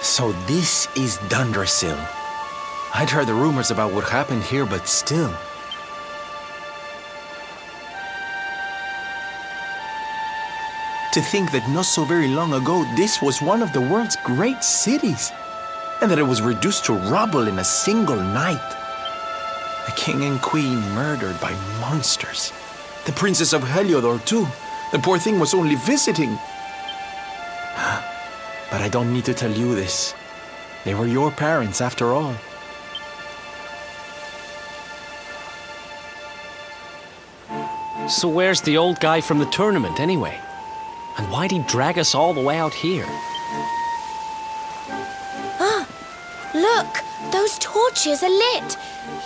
So this is Dundrasil. I'd heard the rumors about what happened here, but still. To think that not so very long ago, this was one of the world's great cities, and that it was reduced to rubble in a single night. The king and queen murdered by monsters. The princess of Heliodor, too. The poor thing was only visiting. But I don't need to tell you this. They were your parents, after all. So where's the old guy from the tournament, anyway? And why'd he drag us all the way out here? Ah, look! Those torches are lit!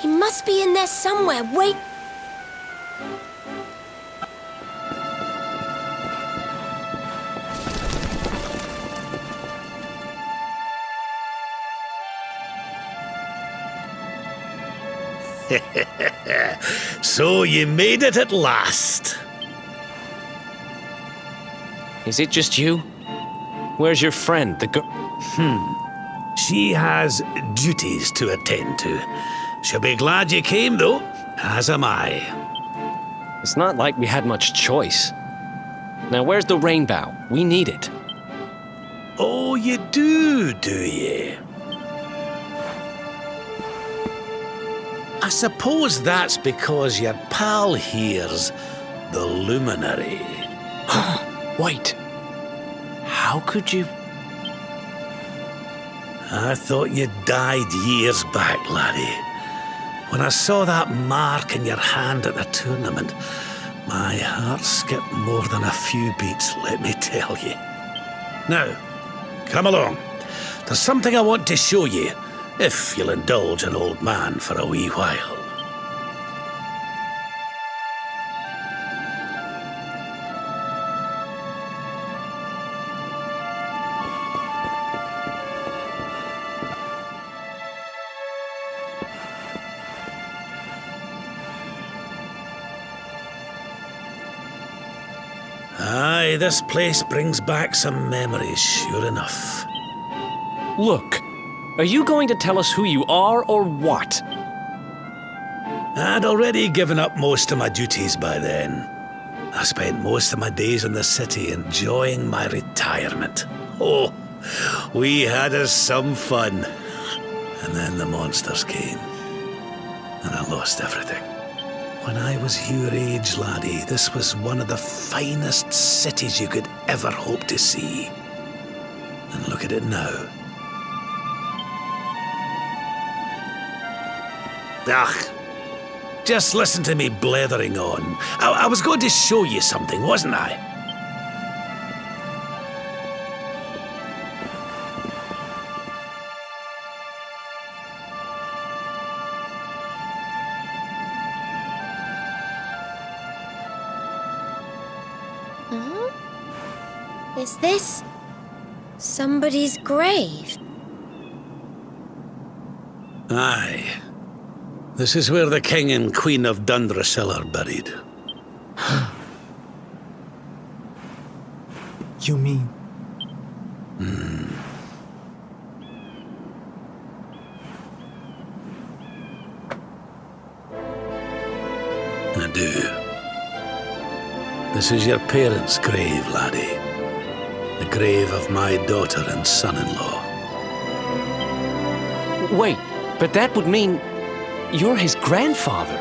He must be in there somewhere. Wait. So you made it at last. Is it just you? Where's your friend, the girl? She has duties to attend to. She'll be glad you came, though, as am I. It's not like we had much choice. Now, where's the rainbow? We need it. Oh, you do you? I suppose that's because your pal here's the luminary. Wait. How could you... I thought you died years back, laddie. When I saw that mark in your hand at the tournament, my heart skipped more than a few beats, let me tell you. Now, come along. There's something I want to show you, if you'll indulge an old man for a wee while. Aye, this place brings back some memories, sure enough. Look, are you going to tell us who you are or what? I'd already given up most of my duties by then. I spent most of my days in the city enjoying my retirement. Oh, we had us some fun. And then the monsters came, and I lost everything. When I was your age, laddie, this was one of the finest cities you could ever hope to see. And look at it now. Ugh, just listen to me blethering on. I was going to show you something, wasn't I? Is this somebody's grave? Aye. This is where the King and Queen of Dundrasil are buried. You mean... I do. This is your parents' grave, laddie. The grave of my daughter and son-in-law. Wait, but that would mean you're his grandfather.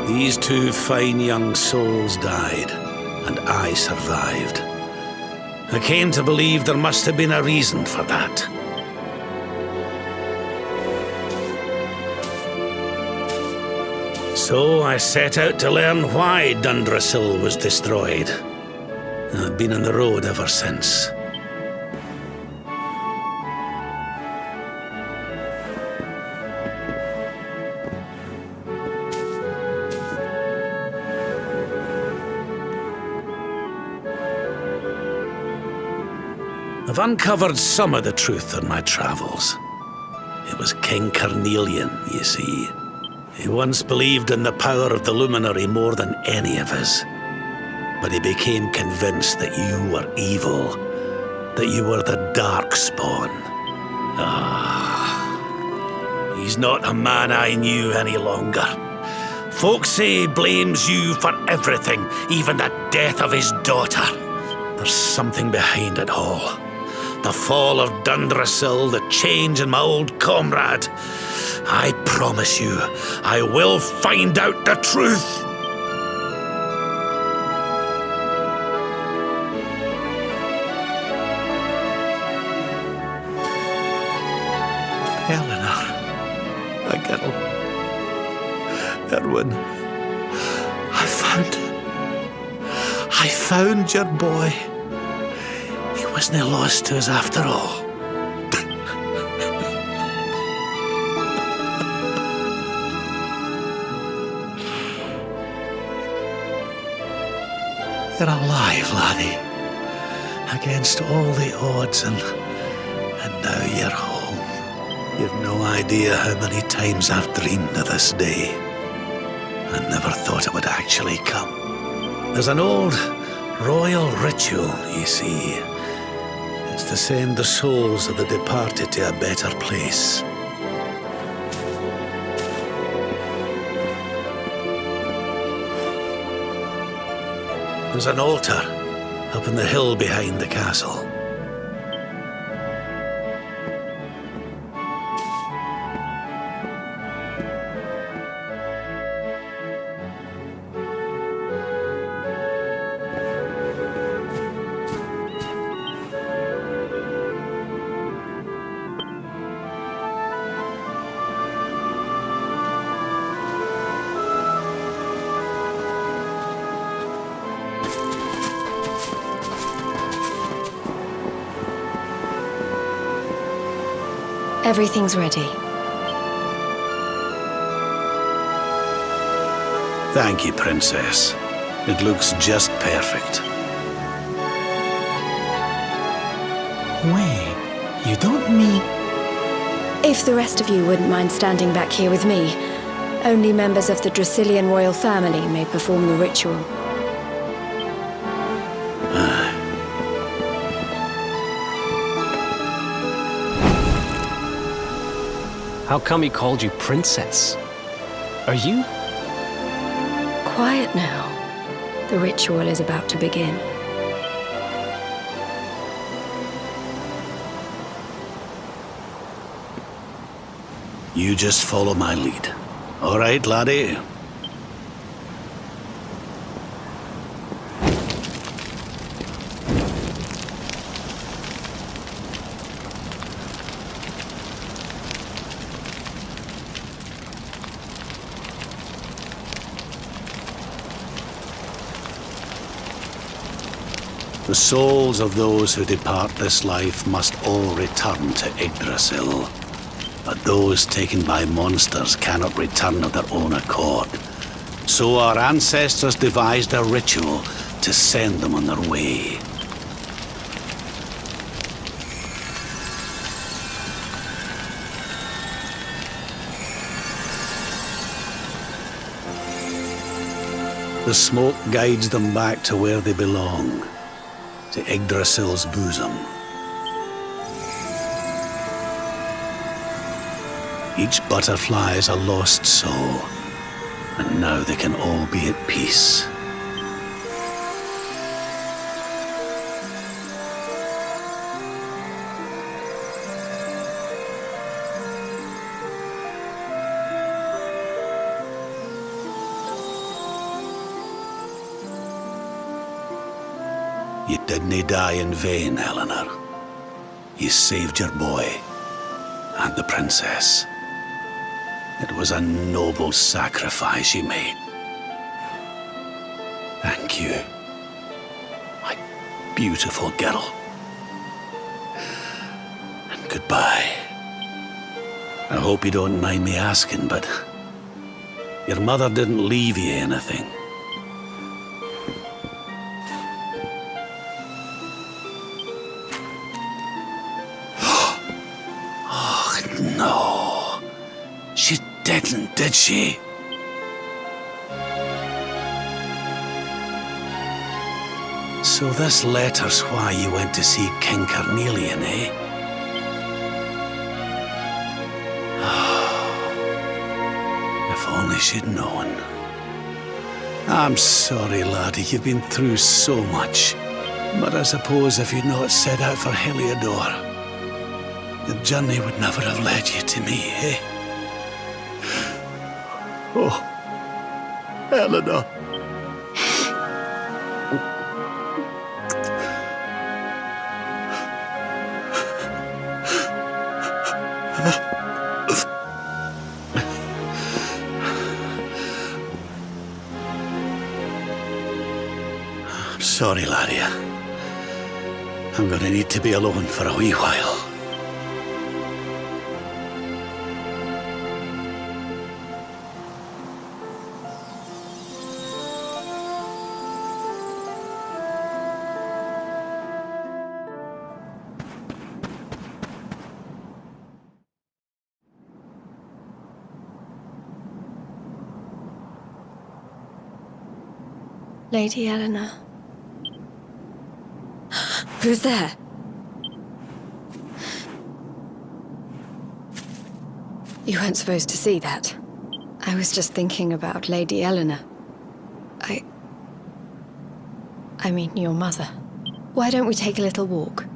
These two fine young souls died, and I survived. I came to believe there must have been a reason for that. So I set out to learn why Dundrasil was destroyed. I've been on the road ever since. I've uncovered some of the truth on my travels. It was King Carnelian, you see. He once believed in the power of the luminary more than any of us. But he became convinced that you were evil, that you were the darkspawn. He's not a man I knew any longer. Folks say he blames you for everything, even the death of his daughter. There's something behind it all. The fall of Dundrasil, the change in my old comrade. I promise you, I will find out the truth. Eleanor, my girl, Erwin, I found your boy. He wasn't lost to us after all. You're alive, laddie. Against all the odds, and now you're home. You've no idea how many times I've dreamed of this day. I never thought it would actually come. There's an old royal ritual, you see. It's to send the souls of the departed to a better place. There's an altar up on the hill behind the castle. Everything's ready. Thank you, Princess. It looks just perfect. Wait, you don't mean... If the rest of you wouldn't mind standing back here with me, only members of the Dracilian royal family may perform the ritual. How come he called you princess? Are you? Quiet now. The ritual is about to begin. You just follow my lead. All right, laddie? The souls of those who depart this life must all return to Yggdrasil. But those taken by monsters cannot return of their own accord. So our ancestors devised a ritual to send them on their way. The smoke guides them back to where they belong. To Yggdrasil's bosom. Each butterfly is a lost soul, and now they can all be at peace. You didn't die in vain, Eleanor. You saved your boy and the princess. It was a noble sacrifice you made. Thank you, my beautiful girl. And goodbye. I hope you don't mind me asking, but your mother didn't leave you anything. No, she didn't, did she? So this letter's why you went to see King Carnelian, eh? only she'd known. I'm sorry, laddie, you've been through so much. But I suppose if you'd not set out for Heliodor, the journey would never have led you to me, eh? Oh, Eleanor. I'm sorry, laddie. I'm gonna need to be alone for a wee while. Lady Eleanor. Who's there? You weren't supposed to see that. I was just thinking about Lady Eleanor. I mean, your mother. Why don't we take a little walk?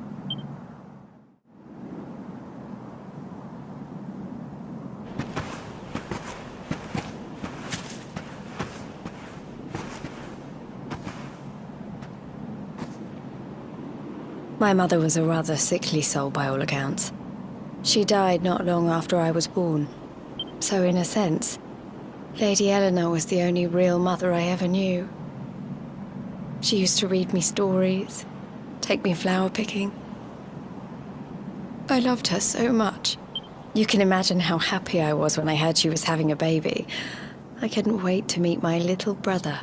My mother was a rather sickly soul by all accounts. She died not long after I was born. So in a sense, Lady Eleanor was the only real mother I ever knew. She used to read me stories, take me flower picking. I loved her so much. You can imagine how happy I was when I heard she was having a baby. I couldn't wait to meet my little brother.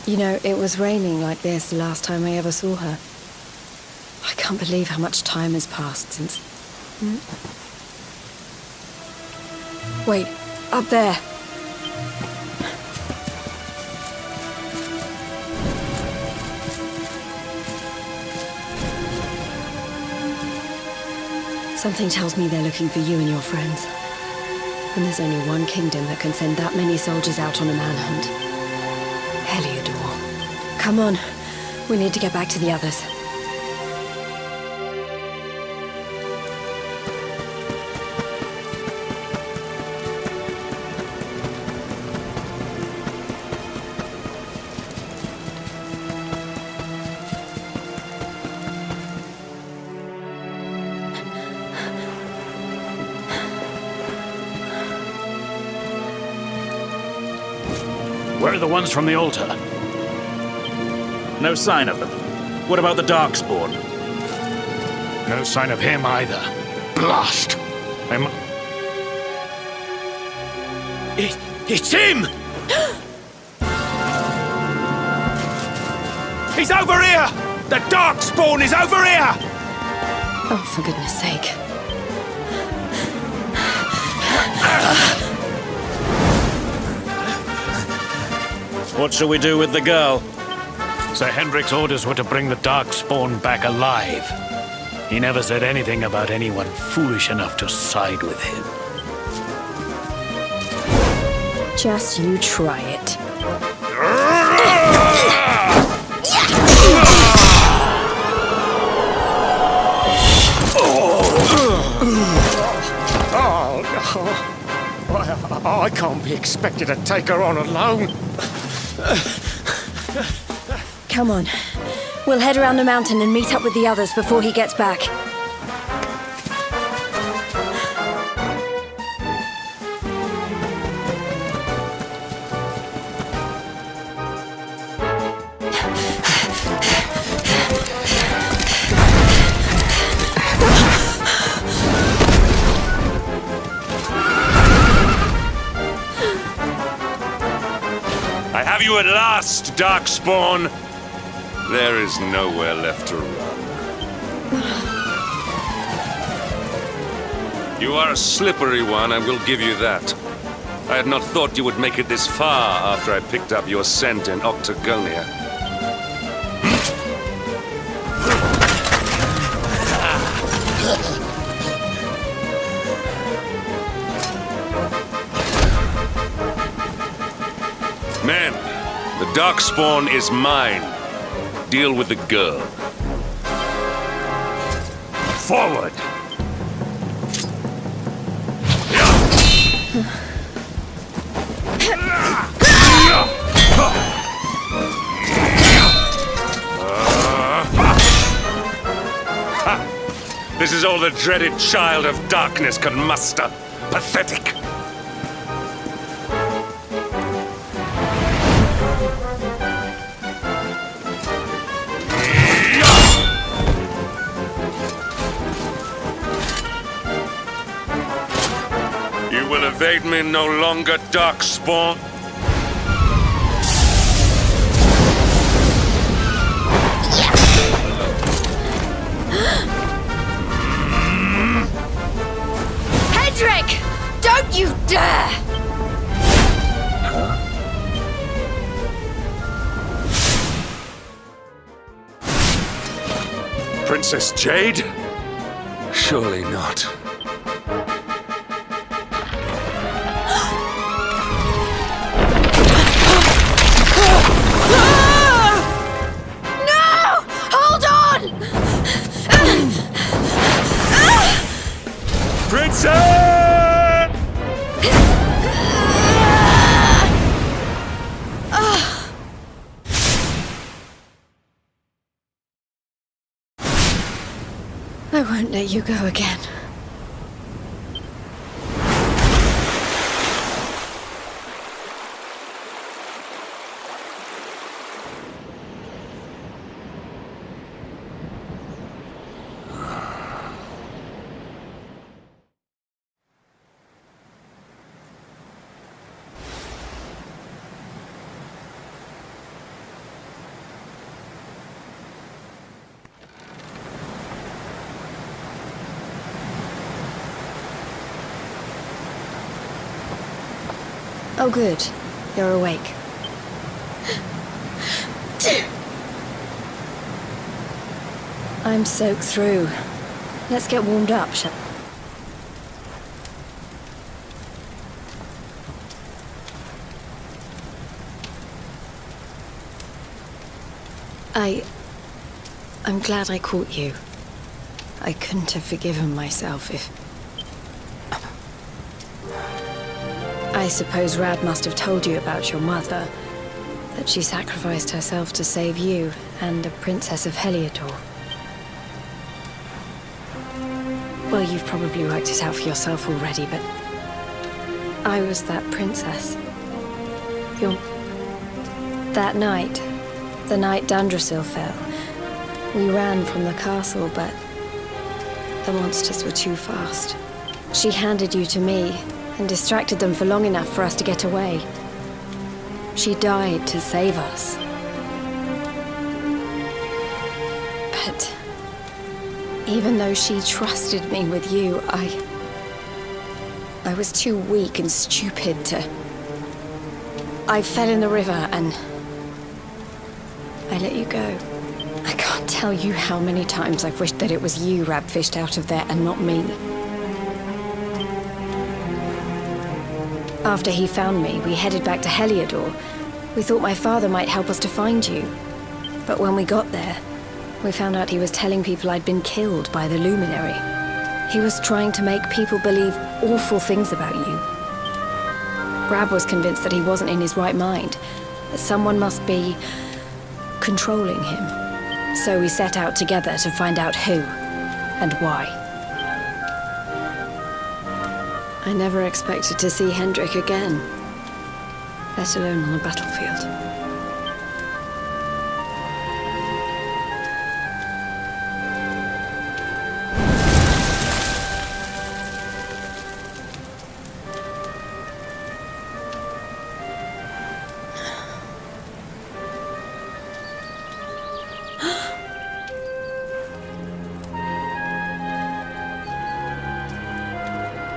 You know, it was raining like this the last time I ever saw her. I can't believe how much time has passed since... Wait, up there. Something tells me they're looking for you and your friends. And there's only one kingdom that can send that many soldiers out on a manhunt. Heliodor. Come on. We need to get back to the others. Where are the ones from the altar? No sign of them. What about the Darkspawn? No sign of him either. Blast! It's him! He's over here! The Darkspawn is over here! Oh, for goodness sake. What shall we do with the girl? Sir Hendrik's orders were to bring the Darkspawn back alive. He never said anything about anyone foolish enough to side with him. Just you try it. I can't be expected to take her on alone. Come on. We'll head around the mountain and meet up with the others before he gets back. I have you at last, Darkspawn! There is nowhere left to run. You are a slippery one, I will give you that. I had not thought you would make it this far after I picked up your scent in Octagonia. Men, the darkspawn is mine. Deal with the girl. Forward! This is all the dreaded child of darkness can muster. Pathetic. You will evade me no longer, darkspawn. Hendrik! Don't you dare! Princess Jade? Surely not. No! Hold on! Princess! I won't let you go again. Oh, good. You're awake. I'm soaked through. Let's get warmed up, shall I'm glad I caught you. I couldn't have forgiven myself if... I suppose Rad must have told you about your mother. That she sacrificed herself to save you and the Princess of Heliodor. Well, you've probably worked it out for yourself already, but... I was that princess. That night, the night Dundrasil fell, we ran from the castle, but the monsters were too fast. She handed you to me and distracted them for long enough for us to get away. She died to save us. But even though she trusted me with you, I was too weak and stupid to... I fell in the river and I let you go. I can't tell you how many times I've wished that it was you Rab fished out of there and not me. After he found me, we headed back to Heliodor. We thought my father might help us to find you. But when we got there, we found out he was telling people I'd been killed by the Luminary. He was trying to make people believe awful things about you. Rab was convinced that he wasn't in his right mind, that someone must be controlling him. So we set out together to find out who and why. I never expected to see Hendrik again, let alone on a battlefield.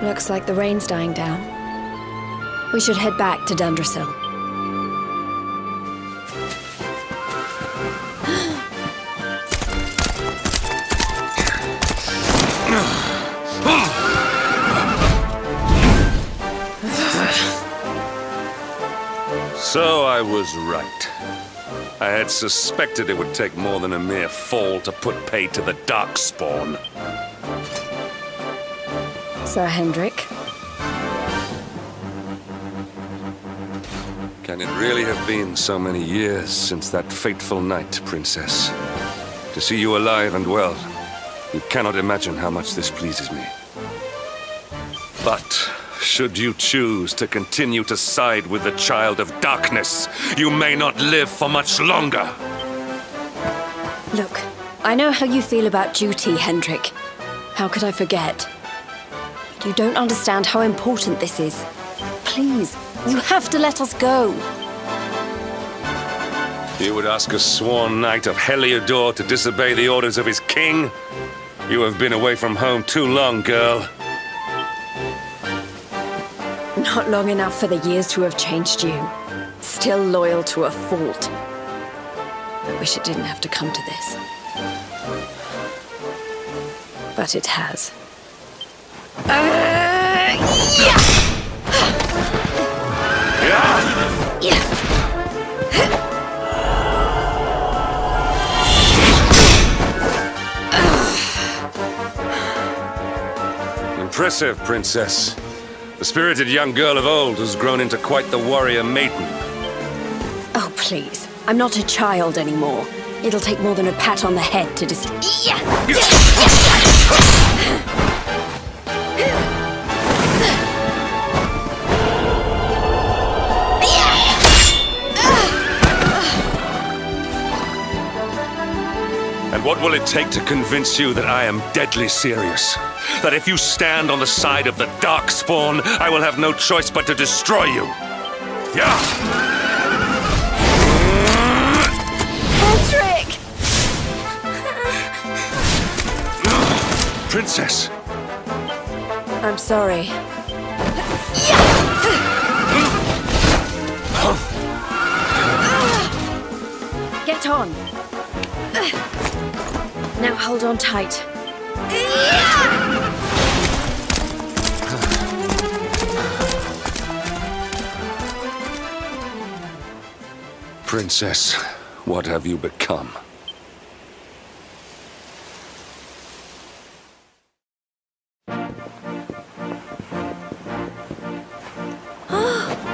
Looks like the rain's dying down. We should head back to Dundrasil. So I was right. I had suspected it would take more than a mere fall to put pay to the darkspawn. Sir Hendrik? Can it really have been so many years since that fateful night, Princess? To see you alive and well, you cannot imagine how much this pleases me. But should you choose to continue to side with the Child of Darkness, you may not live for much longer. Look, I know how you feel about duty, Hendrik. How could I forget? You don't understand how important this is. Please, you have to let us go. You would ask a sworn knight of Heliodor to disobey the orders of his king? You have been away from home too long, girl. Not long enough for the years to have changed you. Still loyal to a fault. I wish it didn't have to come to this. But it has. Impressive, Princess. The spirited young girl of old has grown into quite the warrior maiden. Oh, please. I'm not a child anymore. It'll take more than a pat on the head to And what will it take to convince you that I am deadly serious? That if you stand on the side of the Darkspawn, I will have no choice but to destroy you? Yeah! Trick! Princess! I'm sorry. Get on. Now hold on tight. Princess, what have you become?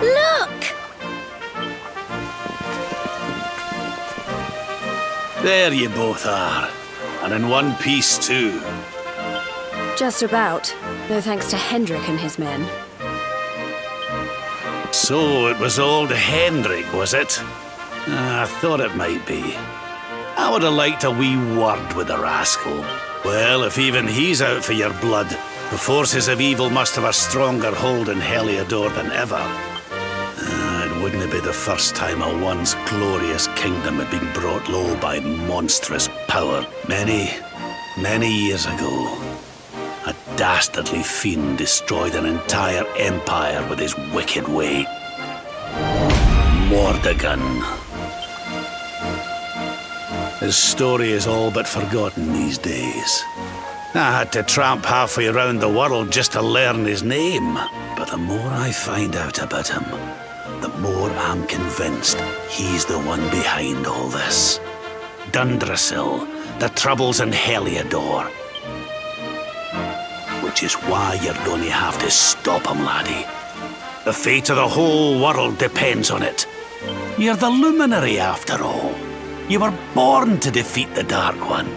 Look! There you both are. And in one piece, too. Just about. No thanks to Hendrik and his men. So it was old Hendrik, was it? I thought it might be. I would have liked a wee word with the rascal. Well, if even he's out for your blood, the forces of evil must have a stronger hold in Heliodor than ever. It wouldn't be the first time a once glorious kingdom had been brought low by monstrous power. Many years ago, a dastardly fiend destroyed an entire empire with his wicked way. Mordegon. His story is all but forgotten these days. I had to tramp halfway around the world just to learn his name. But the more I find out about him, the more I'm convinced he's the one behind all this. Dundrasil, the troubles in Heliodor. Which is why you're going to have to stop him, laddie. The fate of the whole world depends on it. You're the luminary, after all. You were born to defeat the Dark One.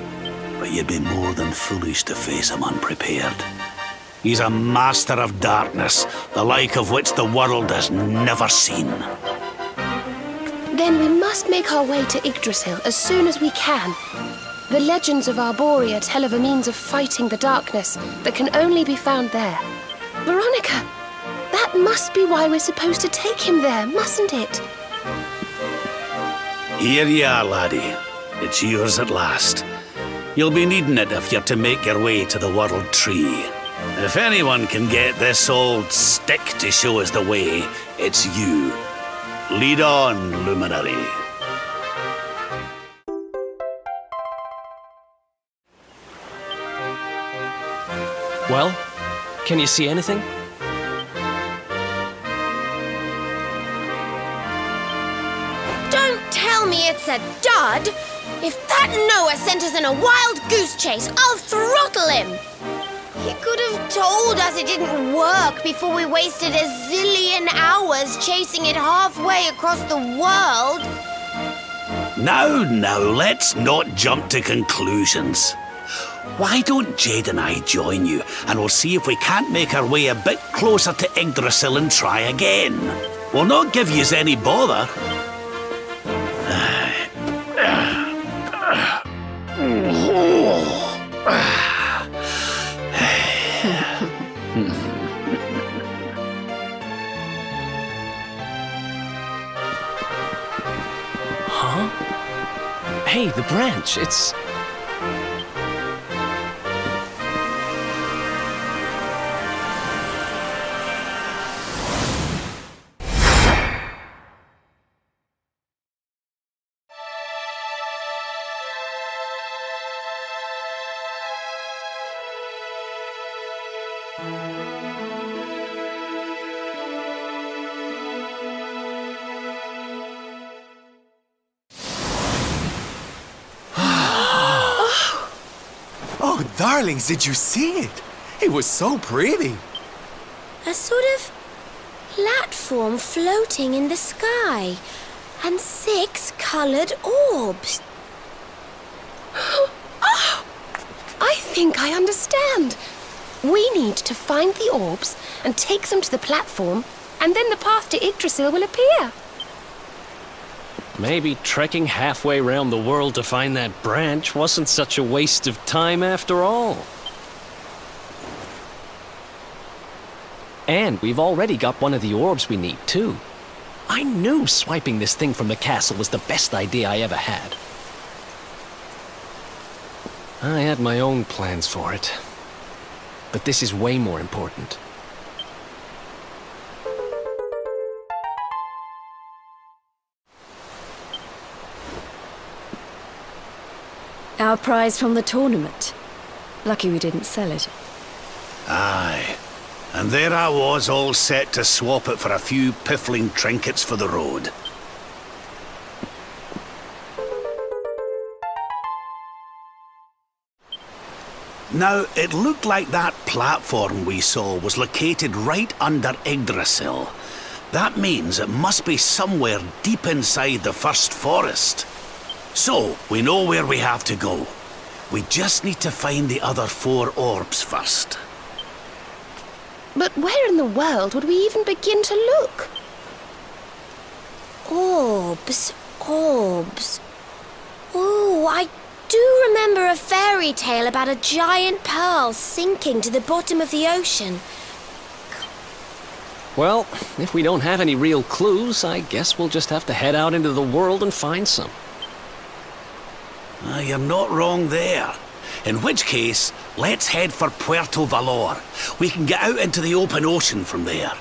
But you'd be more than foolish to face him unprepared. He's a master of darkness, the like of which the world has never seen. Then we must make our way to Yggdrasil as soon as we can. The legends of Arborea tell of a means of fighting the darkness that can only be found there. Veronica, that must be why we're supposed to take him there, mustn't it? Here you are, laddie. It's yours at last. You'll be needing it if you're to make your way to the World Tree. If anyone can get this old stick to show us the way, it's you. Lead on, luminary. Well, can you see anything? tell me it's a dud? If that Noah sent us in a wild goose chase, I'll throttle him! He could have told us it didn't work before we wasted a zillion hours chasing it halfway across the world. Now, let's not jump to conclusions. Why don't Jade and I join you, and we'll see if we can't make our way a bit closer to Yggdrasil and try again. We'll not give yous any bother. Hey, the branch, it's... Oh, darlings, did you see it? It was so pretty. A sort of platform floating in the sky, and 6 colored orbs. Oh, I think I understand. We need to find the orbs and take them to the platform, and then the path to Yggdrasil will appear. Maybe trekking halfway around the world to find that branch wasn't such a waste of time after all. And we've already got one of the orbs we need, too. I knew swiping this thing from the castle was the best idea I ever had. I had my own plans for it. But this is way more important. Our prize from the tournament. Lucky we didn't sell it. Aye. And there I was, all set to swap it for a few piffling trinkets for the road. Now, it looked like that platform we saw was located right under Yggdrasil. That means it must be somewhere deep inside the first forest. So, we know where we have to go. We just need to find the other 4 orbs first. But where in the world would we even begin to look? Orbs, orbs. Oh, I do remember a fairy tale about a giant pearl sinking to the bottom of the ocean. Well, if we don't have any real clues, I guess we'll just have to head out into the world and find some. You're not wrong there. In which case, let's head for Puerto Valor. We can get out into the open ocean from there.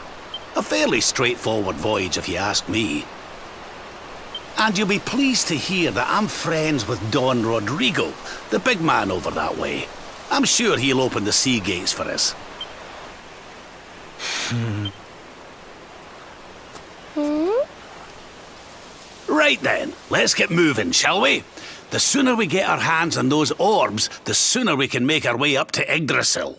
A fairly straightforward voyage, if you ask me. And you'll be pleased to hear that I'm friends with Don Rodrigo, the big man over that way. I'm sure he'll open the sea gates for us. Right then, let's get moving, shall we? The sooner we get our hands on those orbs, the sooner we can make our way up to Yggdrasil.